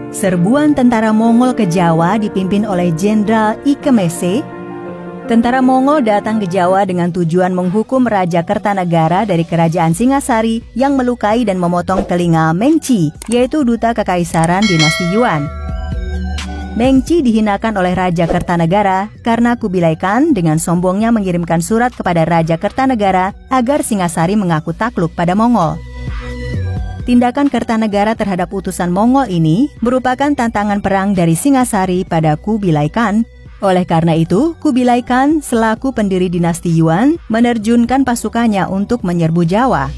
Serbuan tentara Mongol ke Jawa dipimpin oleh Jenderal Ike Mese. Tentara Mongol datang ke Jawa dengan tujuan menghukum Raja Kertanegara dari Kerajaan Singasari yang melukai dan memotong telinga Mengci, yaitu duta kekaisaran dinasti Yuan. Mengci dihinakan oleh Raja Kertanegara karena Kubilai Khan dengan sombongnya mengirimkan surat kepada Raja Kertanegara agar Singasari mengaku takluk pada Mongol. Tindakan Kertanegara terhadap utusan Mongol ini merupakan tantangan perang dari Singasari pada Kubilai Khan. Oleh karena itu, Kubilai Khan selaku pendiri dinasti Yuan menerjunkan pasukannya untuk menyerbu Jawa.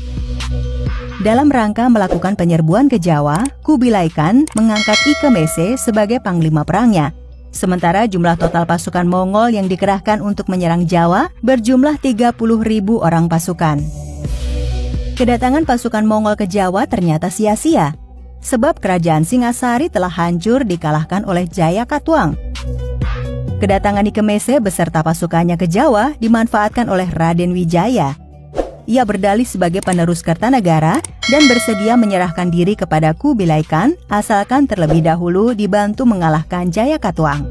Dalam rangka melakukan penyerbuan ke Jawa, Kubilai Khan mengangkat Ike Mese sebagai panglima perangnya. Sementara jumlah total pasukan Mongol yang dikerahkan untuk menyerang Jawa berjumlah 30.000 orang pasukan. Kedatangan pasukan Mongol ke Jawa ternyata sia-sia, sebab kerajaan Singasari telah hancur dikalahkan oleh Jayakatwang. Kedatangan Ike Mese beserta pasukannya ke Jawa dimanfaatkan oleh Raden Wijaya. Ia berdalih sebagai penerus Kertanegara dan bersedia menyerahkan diri kepada Kubilai Khan asalkan terlebih dahulu dibantu mengalahkan Jayakatwang.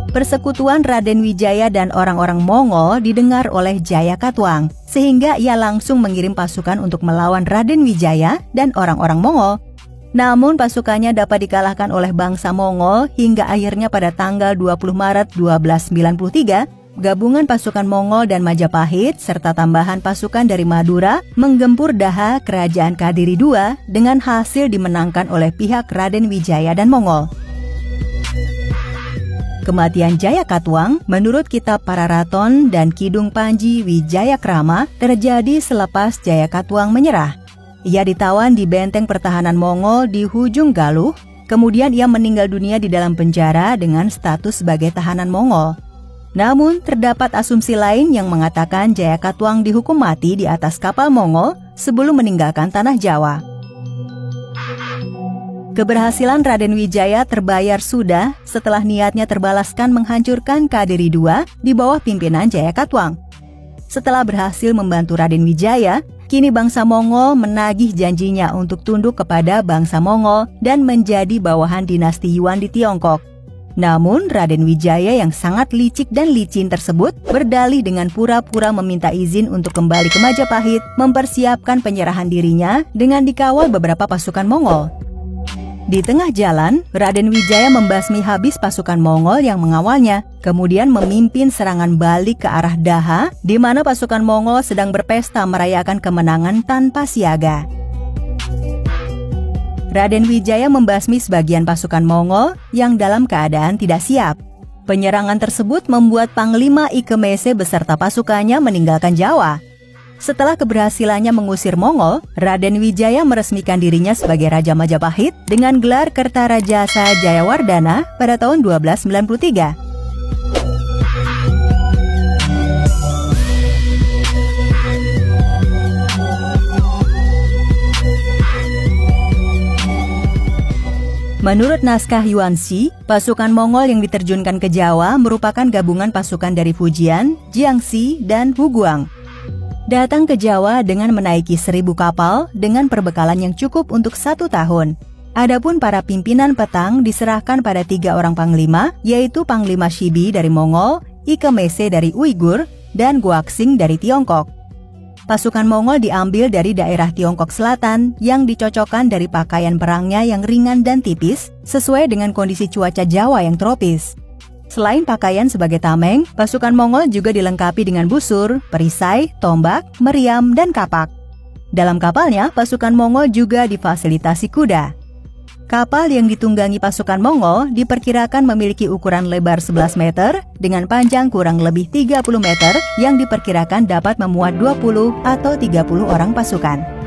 Persekutuan Raden Wijaya dan orang-orang Mongol didengar oleh Jayakatwang, sehingga ia langsung mengirim pasukan untuk melawan Raden Wijaya dan orang-orang Mongol. Namun pasukannya dapat dikalahkan oleh bangsa Mongol hingga akhirnya pada tanggal 20 Maret 1293, gabungan pasukan Mongol dan Majapahit serta tambahan pasukan dari Madura menggempur Daha Kerajaan Kadiri II dengan hasil dimenangkan oleh pihak Raden Wijaya dan Mongol. Kematian Jayakatwang menurut kitab Pararaton dan Kidung Panji Wijayakrama terjadi selepas Jayakatwang menyerah. Ia ditawan di benteng pertahanan Mongol di Hujung Galuh, kemudian ia meninggal dunia di dalam penjara dengan status sebagai tahanan Mongol. Namun, terdapat asumsi lain yang mengatakan Jayakatwang dihukum mati di atas kapal Mongol sebelum meninggalkan tanah Jawa. Keberhasilan Raden Wijaya terbayar sudah setelah niatnya terbalaskan menghancurkan Kadiri II di bawah pimpinan Jayakatwang. Setelah berhasil membantu Raden Wijaya, kini bangsa Mongol menagih janjinya untuk tunduk kepada bangsa Mongol dan menjadi bawahan dinasti Yuan di Tiongkok. Namun, Raden Wijaya yang sangat licik dan licin tersebut berdalih dengan pura-pura meminta izin untuk kembali ke Majapahit, mempersiapkan penyerahan dirinya dengan dikawal beberapa pasukan Mongol. Di tengah jalan, Raden Wijaya membasmi habis pasukan Mongol yang mengawalnya, kemudian memimpin serangan balik ke arah Daha, di mana pasukan Mongol sedang berpesta merayakan kemenangan tanpa siaga. Raden Wijaya membasmi sebagian pasukan Mongol yang dalam keadaan tidak siap. Penyerangan tersebut membuat Panglima Ike Mese beserta pasukannya meninggalkan Jawa. Setelah keberhasilannya mengusir Mongol, Raden Wijaya meresmikan dirinya sebagai Raja Majapahit dengan gelar Kertarajasa Jayawardana pada tahun 1293. Menurut naskah Yuanxi, pasukan Mongol yang diterjunkan ke Jawa merupakan gabungan pasukan dari Fujian, Jiangxi, dan Huguang. Datang ke Jawa dengan menaiki 1000 kapal dengan perbekalan yang cukup untuk 1 tahun. Adapun para pimpinan petang diserahkan pada 3 orang panglima, yaitu Panglima Shibi dari Mongol, Ike Mese dari Uighur, dan Guaxing dari Tiongkok. Pasukan Mongol diambil dari daerah Tiongkok Selatan yang dicocokkan dari pakaian perangnya yang ringan dan tipis sesuai dengan kondisi cuaca Jawa yang tropis. Selain pakaian sebagai tameng, pasukan Mongol juga dilengkapi dengan busur, perisai, tombak, meriam, dan kapak. Dalam kapalnya, pasukan Mongol juga difasilitasi kuda. Kapal yang ditunggangi pasukan Mongol diperkirakan memiliki ukuran lebar 11 meter dengan panjang kurang lebih 30 meter yang diperkirakan dapat memuat 20 atau 30 orang pasukan.